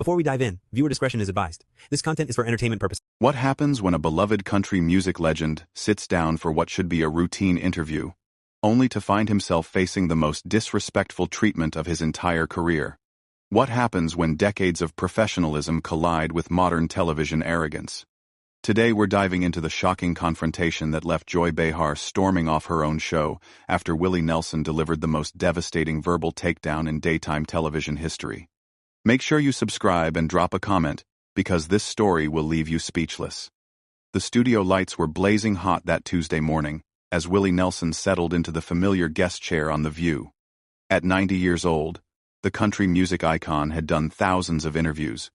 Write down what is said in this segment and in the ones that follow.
Before we dive in, viewer discretion is advised. This content is for entertainment purposes. What happens when a beloved country music legend sits down for what should be a routine interview, only to find himself facing the most disrespectful treatment of his entire career? What happens when decades of professionalism collide with modern television arrogance? Today we're diving into the shocking confrontation that left Joy Behar storming off her own show after Willie Nelson delivered the most devastating verbal takedown in daytime television history. Make sure you subscribe and drop a comment, because this story will leave you speechless. The studio lights were blazing hot that Tuesday morning as Willie Nelson settled into the familiar guest chair on The View. At 90 years old, the country music icon had done thousands of interviews,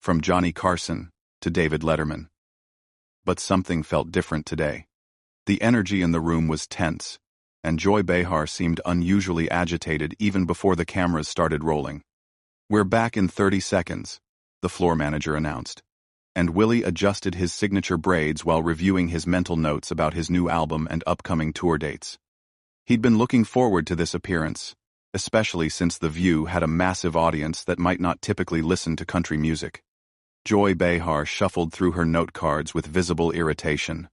from Johnny Carson to David Letterman. But something felt different today. The energy in the room was tense, and Joy Behar seemed unusually agitated even before the cameras started rolling. "We're back in 30 seconds, the floor manager announced, and Willie adjusted his signature braids while reviewing his mental notes about his new album and upcoming tour dates. He'd been looking forward to this appearance, especially since The View had a massive audience that might not typically listen to country music. Joy Behar shuffled through her note cards with visible irritation.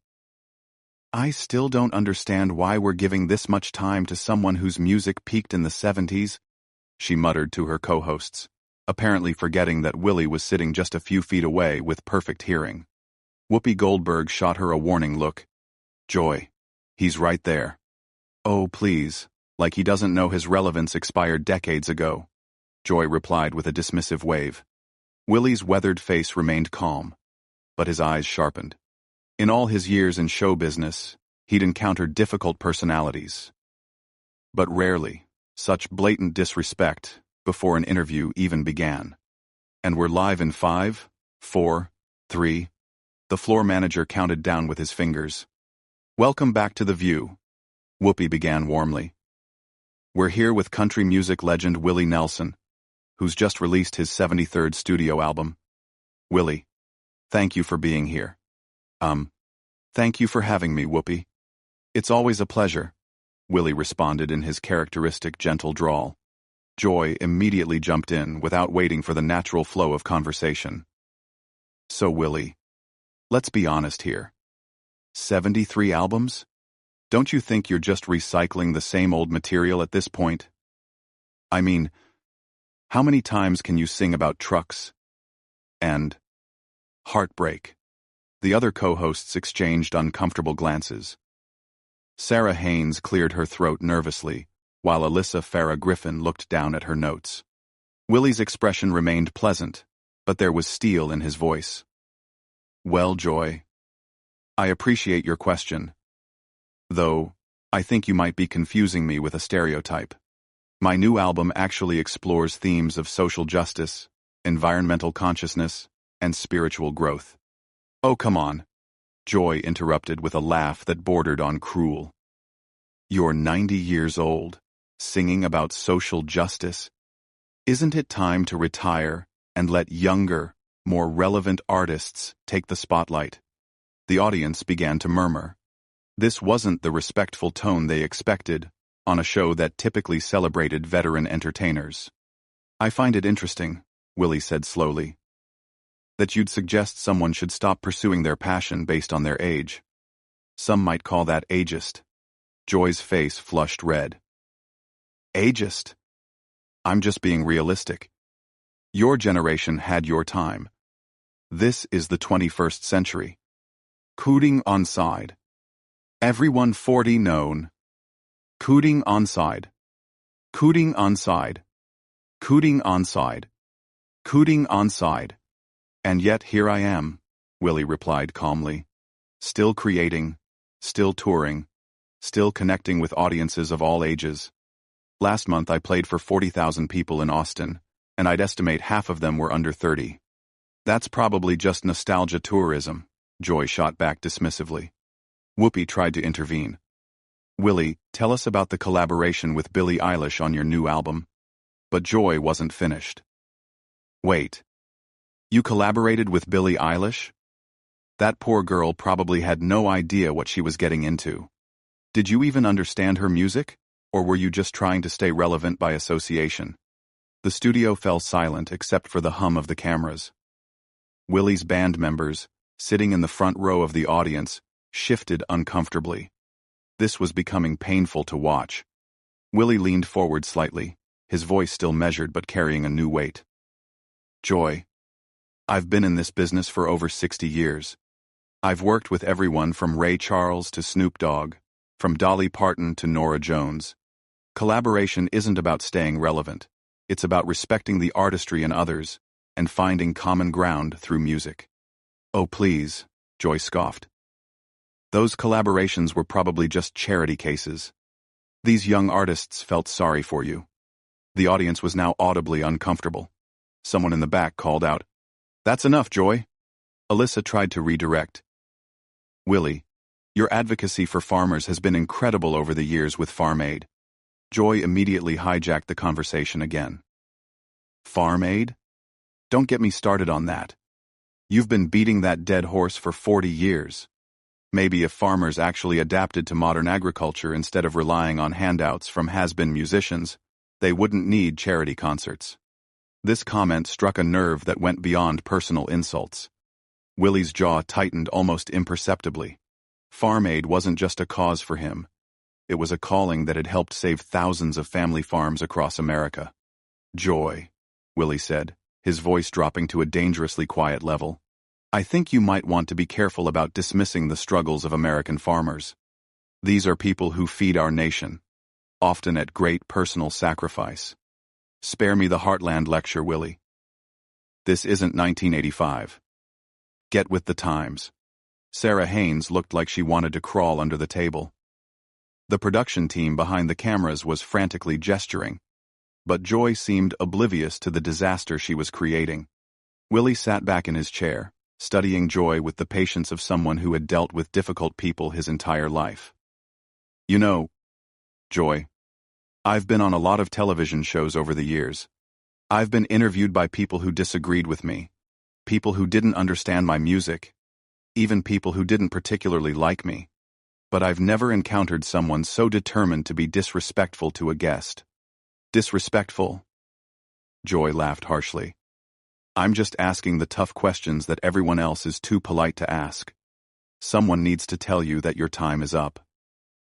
"I still don't understand why we're giving this much time to someone whose music peaked in the 70s, she muttered to her co-hosts, apparently forgetting that Willie was sitting just a few feet away with perfect hearing. Whoopi Goldberg shot her a warning look. "Joy, he's right there." "Oh, please, like he doesn't know his relevance expired decades ago," Joy replied with a dismissive wave. Willie's weathered face remained calm, but his eyes sharpened. In all his years in show business, he'd encountered difficult personalities, but rarely such blatant disrespect before an interview even began. "And we're live in 5, 4, 3. The floor manager counted down with his fingers. "Welcome back to The View," Whoopi began warmly. "We're here with country music legend Willie Nelson, who's just released his 73rd studio album. Willie, thank you for being here." Thank you for having me, Whoopi." "It's always a pleasure," Willie responded in his characteristic gentle drawl. Joy immediately jumped in without waiting for the natural flow of conversation. "So, Willie, let's be honest here. 73 albums? Don't you think you're just recycling the same old material at this point? I mean, how many times can you sing about trucks and heartbreak?" The other co-hosts exchanged uncomfortable glances. Sarah Haynes cleared her throat nervously, while Alyssa Farah Griffin looked down at her notes. Willie's expression remained pleasant, but there was steel in his voice. "Well, Joy, I appreciate your question. Though, I think you might be confusing me with a stereotype. My new album actually explores themes of social justice, environmental consciousness, and spiritual growth." "Oh, come on," Joy interrupted with a laugh that bordered on cruel. "You're 90 years old, singing about social justice? Isn't it time to retire and let younger, more relevant artists take the spotlight?" The audience began to murmur. This wasn't the respectful tone they expected on a show that typically celebrated veteran entertainers. "I find it interesting," Willie said slowly, "that you'd suggest someone should stop pursuing their passion based on their age. Some might call that ageist." Joy's face flushed red. "Ageist? I'm just being realistic. Your generation had your time. This is the 21st century. Cooting onside. Everyone 40 known. Cooting onside. Cooting onside. Cooting onside. Cooting onside. And yet here I am," Willie replied calmly. "Still creating, still touring, still connecting with audiences of all ages. Last month I played for 40,000 people in Austin, and I'd estimate half of them were under 30. That's probably just nostalgia tourism," Joy shot back dismissively. Whoopi tried to intervene. "Willie, tell us about the collaboration with Billie Eilish on your new album." But Joy wasn't finished. "Wait. You collaborated with Billie Eilish? That poor girl probably had no idea what she was getting into. Did you even understand her music, or were you just trying to stay relevant by association?" The studio fell silent except for the hum of the cameras. Willie's band members, sitting in the front row of the audience, shifted uncomfortably. This was becoming painful to watch. Willie leaned forward slightly, his voice still measured but carrying a new weight. Joy, I've been in this business for over 60 years. I've worked with everyone from Ray Charles to Snoop Dogg, from Dolly Parton to Norah Jones. Collaboration isn't about staying relevant. It's about respecting the artistry in others and finding common ground through music. Oh please, Joy scoffed. Those collaborations were probably just charity cases. These young artists felt sorry for you. The audience was now audibly uncomfortable. Someone in the back called out, "That's enough, Joy." Alyssa tried to redirect. "Willie, your advocacy for farmers has been incredible over the years with Farm Aid." Joy immediately hijacked the conversation again. Farm Aid? Don't get me started on that. You've been beating that dead horse for 40 years. Maybe if farmers actually adapted to modern agriculture instead of relying on handouts from has-been musicians, they wouldn't need charity concerts. This comment struck a nerve that went beyond personal insults. Willie's jaw tightened almost imperceptibly. Farm Aid wasn't just a cause for him. It was a calling that had helped save thousands of family farms across America. "Joy," Willie said, his voice dropping to a dangerously quiet level. "I think you might want to be careful about dismissing the struggles of American farmers. These are people who feed our nation, often at great personal sacrifice. Spare me the Heartland lecture, Willie. This isn't 1985. Get with the times." Sarah Haynes looked like she wanted to crawl under the table. The production team behind the cameras was frantically gesturing, but Joy seemed oblivious to the disaster she was creating. Willie sat back in his chair, studying Joy with the patience of someone who had dealt with difficult people his entire life. "You know, Joy, I've been on a lot of television shows over the years. I've been interviewed by people who disagreed with me, people who didn't understand my music, even people who didn't particularly like me. But I've never encountered someone so determined to be disrespectful to a guest." "Disrespectful?" Joy laughed harshly. "I'm just asking the tough questions that everyone else is too polite to ask. Someone needs to tell you that your time is up.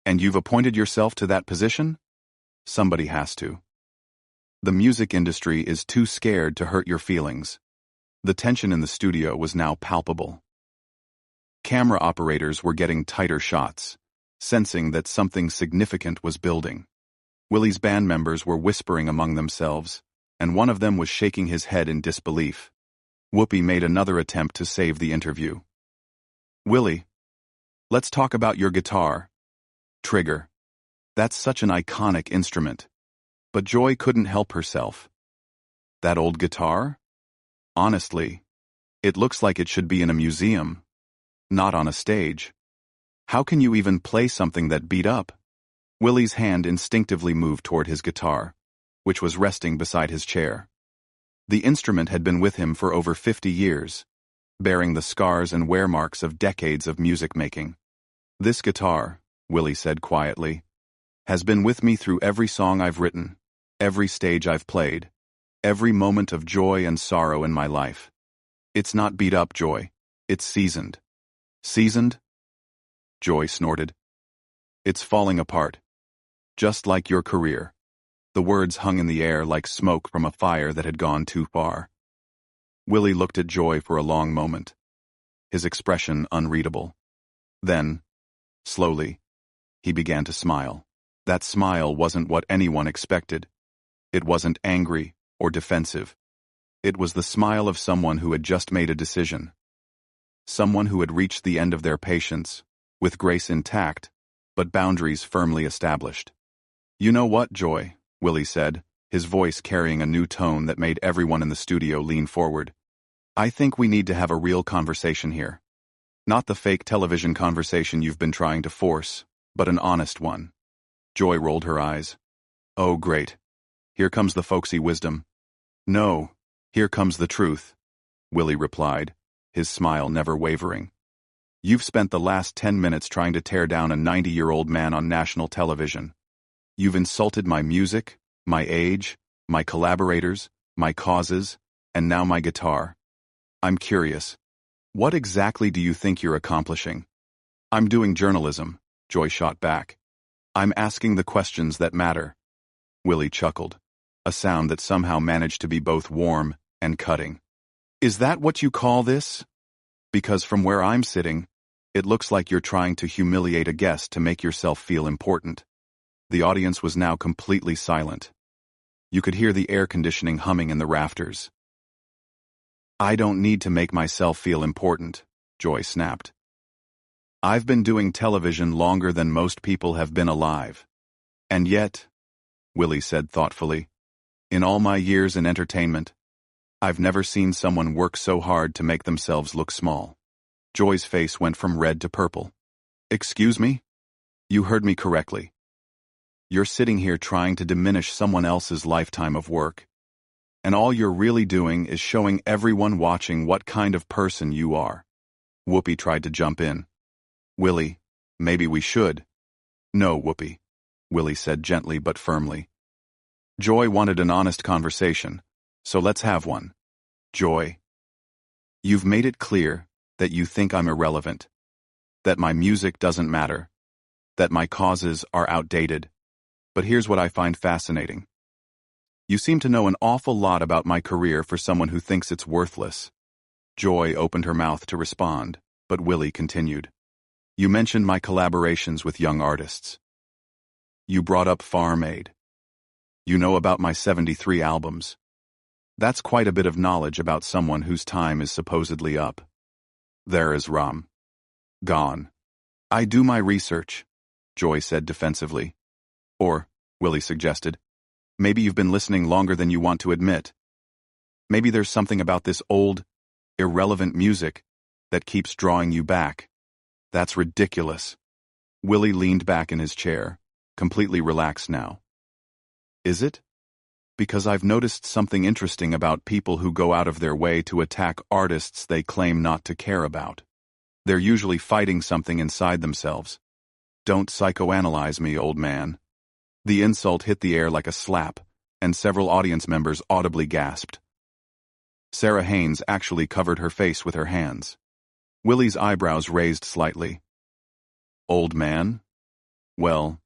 And you've appointed yourself to that position? Somebody has to. The music industry is too scared to hurt your feelings." The tension in the studio was now palpable. Camera operators were getting tighter shots, sensing that something significant was building. Willie's band members were whispering among themselves, and one of them was shaking his head in disbelief. Whoopi made another attempt to save the interview. "Willie, let's talk about your guitar. Trigger. That's such an iconic instrument." But Joy couldn't help herself. "That old guitar? Honestly, it looks like it should be in a museum, not on a stage. How can you even play something that beat up?" Willie's hand instinctively moved toward his guitar, which was resting beside his chair. The instrument had been with him for over 50 years, bearing the scars and wear marks of decades of music making. "This guitar," Willie said quietly, "has been with me through every song I've written, every stage I've played, every moment of joy and sorrow in my life. It's not beat up, Joy. It's seasoned." "Seasoned?" Joy snorted. "It's falling apart. Just like your career." The words hung in the air like smoke from a fire that had gone too far. Willie looked at Joy for a long moment, his expression unreadable. Then, slowly, he began to smile. That smile wasn't what anyone expected. It wasn't angry or defensive. It was the smile of someone who had just made a decision. Someone who had reached the end of their patience, with grace intact, but boundaries firmly established. "You know what, Joy?" Willie said, his voice carrying a new tone that made everyone in the studio lean forward. "I think we need to have a real conversation here. Not the fake television conversation you've been trying to force, but an honest one." Joy rolled her eyes. "Oh, great. Here comes the folksy wisdom." "No, here comes the truth," Willie replied, his smile never wavering. "You've spent the last 10 minutes trying to tear down a 90-year-old man on national television. You've insulted my music, my age, my collaborators, my causes, and now my guitar. I'm curious. What exactly do you think you're accomplishing? I'm doing journalism, Joy shot back. I'm asking the questions that matter. Willie chuckled, a sound that somehow managed to be both warm and cutting. Is that what you call this? Because from where I'm sitting, it looks like you're trying to humiliate a guest to make yourself feel important. The audience was now completely silent. You could hear the air conditioning humming in the rafters. I don't need to make myself feel important, Joy snapped. I've been doing television longer than most people have been alive. And yet, Willie said thoughtfully, in all my years in entertainment, I've never seen someone work so hard to make themselves look small. Joy's face went from red to purple. Excuse me? You heard me correctly. You're sitting here trying to diminish someone else's lifetime of work. And all you're really doing is showing everyone watching what kind of person you are. Whoopi tried to jump in. Willie, maybe we should. No, Whoopi, Willie said gently but firmly. Joy wanted an honest conversation, so let's have one. Joy, you've made it clear that you think I'm irrelevant, that my music doesn't matter, that my causes are outdated. But here's what I find fascinating. You seem to know an awful lot about my career for someone who thinks it's worthless. Joy opened her mouth to respond, but Willie continued. You mentioned my collaborations with young artists. You brought up Farm Aid. You know about my 73 albums. That's quite a bit of knowledge about someone whose time is supposedly up. There is Ram. Gone. I do my research, Joy said defensively. Or, Willie suggested, maybe you've been listening longer than you want to admit. Maybe there's something about this old, irrelevant music that keeps drawing you back. That's ridiculous. Willie leaned back in his chair, completely relaxed now. Is it? Because I've noticed something interesting about people who go out of their way to attack artists they claim not to care about. They're usually fighting something inside themselves. Don't psychoanalyze me, old man. The insult hit the air like a slap, and several audience members audibly gasped. Sarah Haynes actually covered her face with her hands. Willie's eyebrows raised slightly. Old man? Well,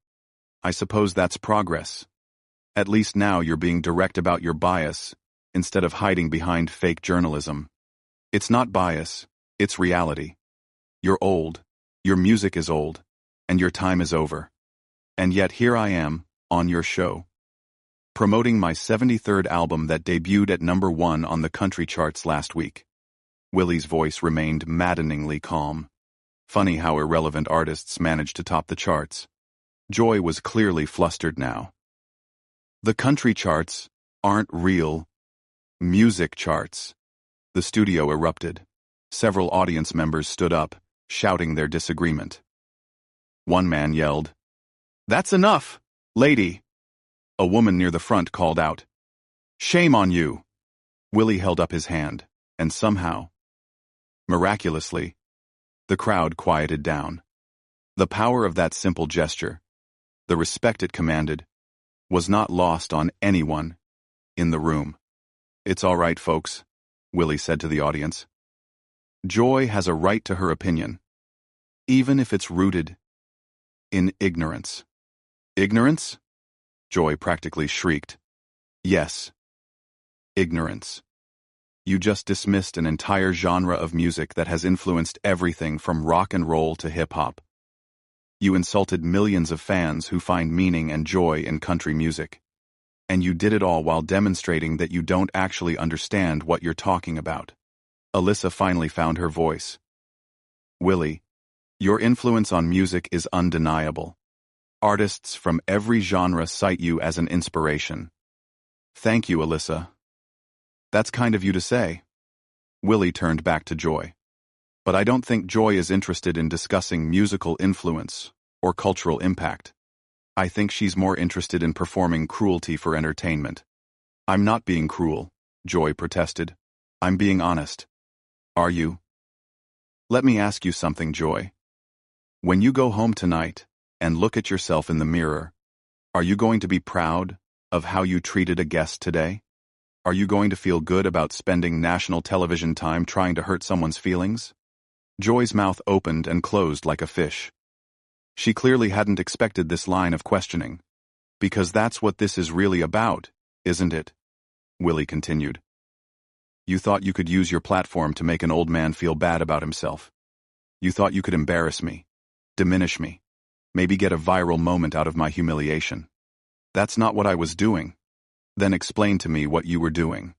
I suppose that's progress. At least now you're being direct about your bias, instead of hiding behind fake journalism. It's not bias, it's reality. You're old, your music is old, and your time is over. And yet here I am, on your show, promoting my 73rd album that debuted at #1 on the country charts last week. Willie's voice remained maddeningly calm. Funny how irrelevant artists manage to top the charts. Joy was clearly flustered now. The country charts aren't real music charts. The studio erupted. Several audience members stood up, shouting their disagreement. One man yelled, "That's enough, lady!" A woman near the front called out, "Shame on you!" Willie held up his hand, and somehow, miraculously, the crowd quieted down. The power of that simple gesture, the respect it commanded, was not lost on anyone in the room. "It's all right, folks," Willie said to the audience. "Joy has a right to her opinion, even if it's rooted in ignorance." Ignorance? Joy practically shrieked. Yes, ignorance. You just dismissed an entire genre of music that has influenced everything from rock and roll to hip-hop. You insulted millions of fans who find meaning and joy in country music. And you did it all while demonstrating that you don't actually understand what you're talking about. Alyssa finally found her voice. Willie, your influence on music is undeniable. Artists from every genre cite you as an inspiration. Thank you, Alyssa. That's kind of you to say. Willie turned back to Joy. But I don't think Joy is interested in discussing musical influence or cultural impact. I think she's more interested in performing cruelty for entertainment. I'm not being cruel, Joy protested. I'm being honest. Are you? Let me ask you something, Joy. When you go home tonight and look at yourself in the mirror, are you going to be proud of how you treated a guest today? Are you going to feel good about spending national television time trying to hurt someone's feelings? Joy's mouth opened and closed like a fish. She clearly hadn't expected this line of questioning. Because that's what this is really about, isn't it? Willie continued. You thought you could use your platform to make an old man feel bad about himself. You thought you could embarrass me, diminish me, maybe get a viral moment out of my humiliation. That's not what I was doing. Then explain to me what you were doing.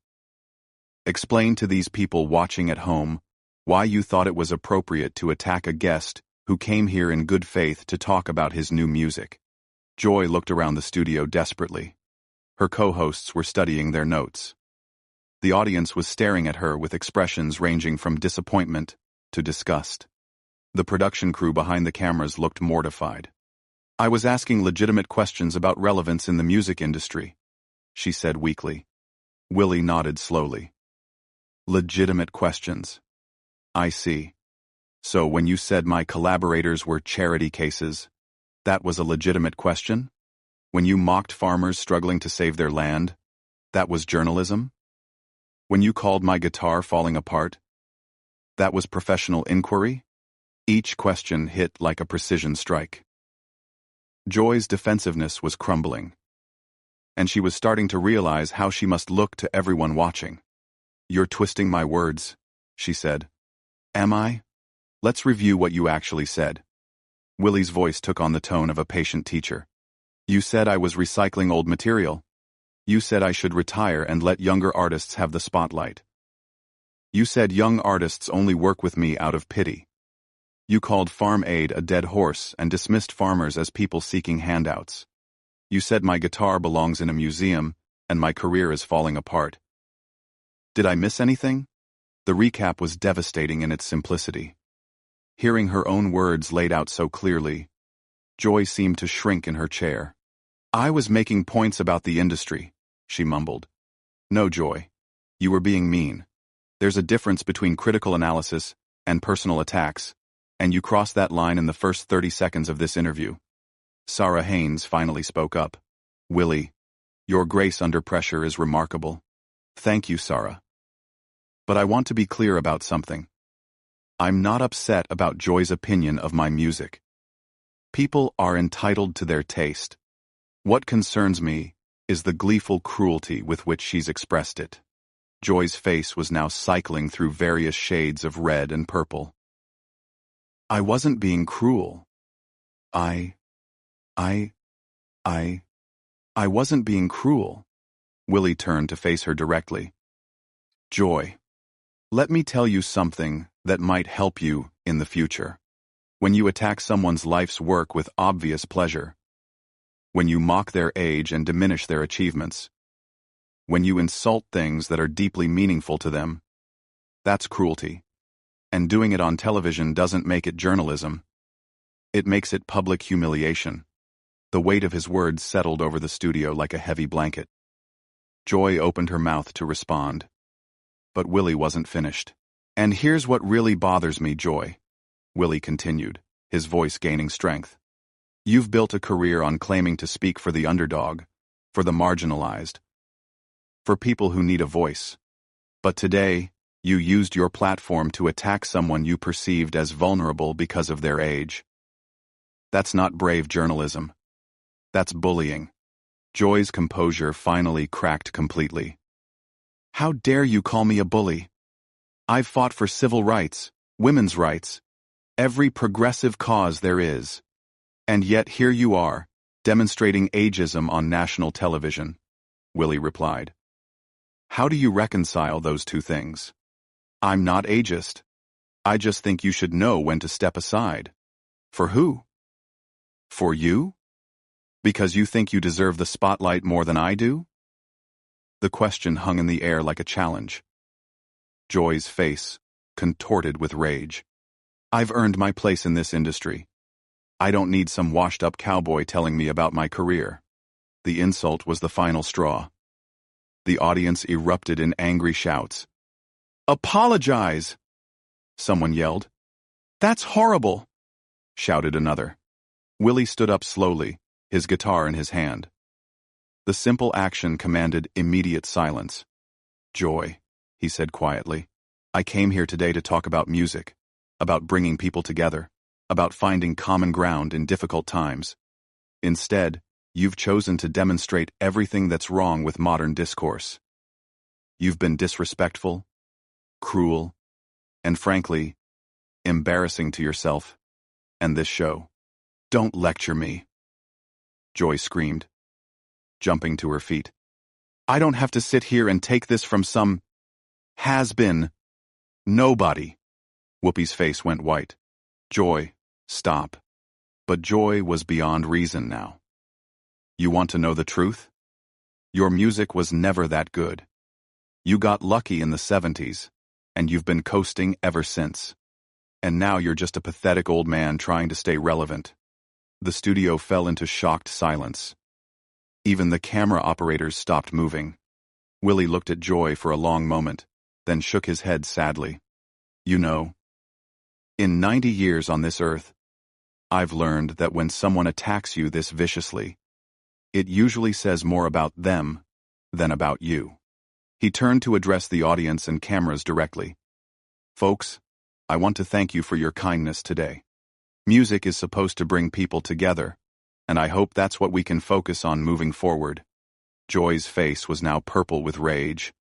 Explain to these people watching at home why you thought it was appropriate to attack a guest who came here in good faith to talk about his new music. Joy looked around the studio desperately. Her co-hosts were studying their notes. The audience was staring at her with expressions ranging from disappointment to disgust. The production crew behind the cameras looked mortified. I was asking legitimate questions about relevance in the music industry, she said weakly. Willie nodded slowly. Legitimate questions. I see. So when you said my collaborators were charity cases, that was a legitimate question? When you mocked farmers struggling to save their land, that was journalism? When you called my guitar falling apart, that was professional inquiry? Each question hit like a precision strike. Joy's defensiveness was crumbling, and she was starting to realize how she must look to everyone watching. You're twisting my words, she said. Am I? Let's review what you actually said. Willie's voice took on the tone of a patient teacher. You said I was recycling old material. You said I should retire and let younger artists have the spotlight. You said young artists only work with me out of pity. You called Farm Aid a dead horse and dismissed farmers as people seeking handouts. You said my guitar belongs in a museum and my career is falling apart. Did I miss anything? The recap was devastating in its simplicity. Hearing her own words laid out so clearly, Joy seemed to shrink in her chair. I was making points about the industry, she mumbled. No, Joy. You were being mean. There's a difference between critical analysis and personal attacks, and you crossed that line in the first 30 seconds of this interview. Sarah Haynes finally spoke up. Willie, your grace under pressure is remarkable. Thank you, Sarah. But I want to be clear about something. I'm not upset about Joy's opinion of my music. People are entitled to their taste. What concerns me is the gleeful cruelty with which she's expressed it. Joy's face was now cycling through various shades of red and purple. I wasn't being cruel. I wasn't being cruel. Willie turned to face her directly. Joy, let me tell you something that might help you in the future. When you attack someone's life's work with obvious pleasure, when you mock their age and diminish their achievements, when you insult things that are deeply meaningful to them, that's cruelty. And doing it on television doesn't make it journalism. It makes it public humiliation. The weight of his words settled over the studio like a heavy blanket. Joy opened her mouth to respond. But Willie wasn't finished. And here's what really bothers me, Joy, Willie continued, his voice gaining strength. You've built a career on claiming to speak for the underdog, for the marginalized, for people who need a voice. But today, you used your platform to attack someone you perceived as vulnerable because of their age. That's not brave journalism. That's bullying. Joy's composure finally cracked completely. How dare you call me a bully? I've fought for civil rights, women's rights, every progressive cause there is. And yet here you are, demonstrating ageism on national television, Willie replied. How do you reconcile those two things? I'm not ageist. I just think you should know when to step aside. For who? For you? Because you think you deserve the spotlight more than I do? The question hung in the air like a challenge. Joy's face contorted with rage. I've earned my place in this industry. I don't need some washed-up cowboy telling me about my career. The insult was the final straw. The audience erupted in angry shouts. Apologize! Someone yelled. That's horrible! Shouted another. Willie stood up slowly, his guitar in his hand. The simple action commanded immediate silence. Joy, he said quietly, I came here today to talk about music, about bringing people together, about finding common ground in difficult times. Instead, you've chosen to demonstrate everything that's wrong with modern discourse. You've been disrespectful, cruel, and frankly, embarrassing to yourself and this show. Don't lecture me, Joy screamed, jumping to her feet. I don't have to sit here and take this from some has-been nobody. Whoopi's face went white. Joy, stop. But Joy was beyond reason now. You want to know the truth? Your music was never that good. You got lucky in the 70s, and you've been coasting ever since. And now you're just a pathetic old man trying to stay relevant. The studio fell into shocked silence. Even the camera operators stopped moving. Willie looked at Joy for a long moment, then shook his head sadly. You know, in 90 years on this earth, I've learned that when someone attacks you this viciously, it usually says more about them than about you. He turned to address the audience and cameras directly. Folks, I want to thank you for your kindness today. Music is supposed to bring people together, and I hope that's what we can focus on moving forward. Joy's face was now purple with rage.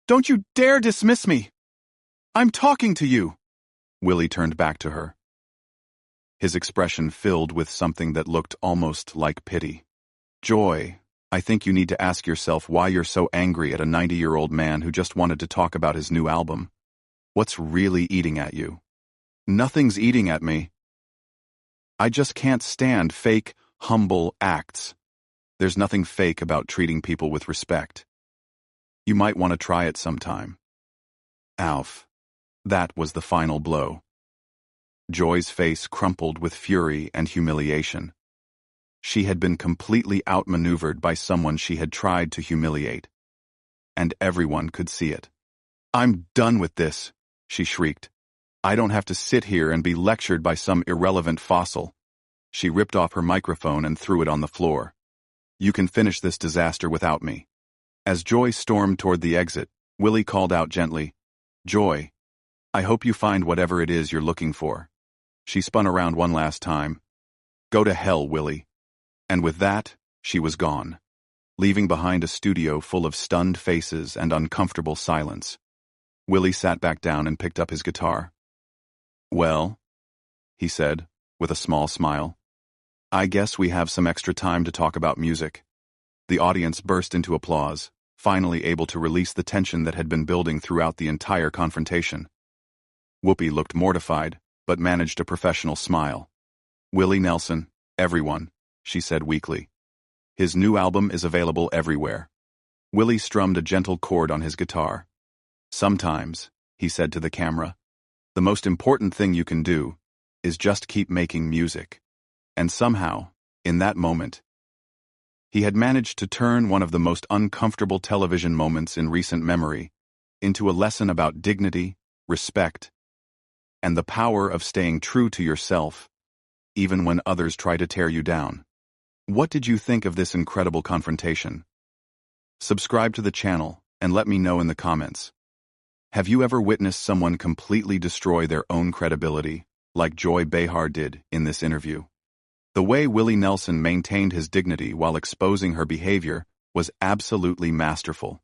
Don't you dare dismiss me! I'm talking to you! Willie turned back to her. His expression filled with something that looked almost like pity. Joy, I think you need to ask yourself why you're so angry at a 90-year-old man who just wanted to talk about his new album. What's really eating at you? Nothing's eating at me. I just can't stand fake, humble acts. There's nothing fake about treating people with respect. You might want to try it sometime. Alf. That was the final blow. Joy's face crumpled with fury and humiliation. She had been completely outmaneuvered by someone she had tried to humiliate. And everyone could see it. I'm done with this, she shrieked. I don't have to sit here and be lectured by some irrelevant fossil. She ripped off her microphone and threw it on the floor. You can finish this disaster without me. As Joy stormed toward the exit, Willie called out gently, Joy, I hope you find whatever it is you're looking for. She spun around one last time. Go to hell, Willie. And with that, she was gone, leaving behind a studio full of stunned faces and uncomfortable silence. Willie sat back down and picked up his guitar. Well, he said, with a small smile, I guess we have some extra time to talk about music. The audience burst into applause, finally able to release the tension that had been building throughout the entire confrontation. Whoopi looked mortified, but managed a professional smile. Willie Nelson, everyone, she said weakly. His new album is available everywhere. Willie strummed a gentle chord on his guitar. Sometimes, he said to the camera, the most important thing you can do is just keep making music. And somehow, in that moment, he had managed to turn one of the most uncomfortable television moments in recent memory into a lesson about dignity, respect, and the power of staying true to yourself, even when others try to tear you down. What did you think of this incredible confrontation? Subscribe to the channel and let me know in the comments. Have you ever witnessed someone completely destroy their own credibility, like Joy Behar did in this interview? The way Willie Nelson maintained his dignity while exposing her behavior was absolutely masterful.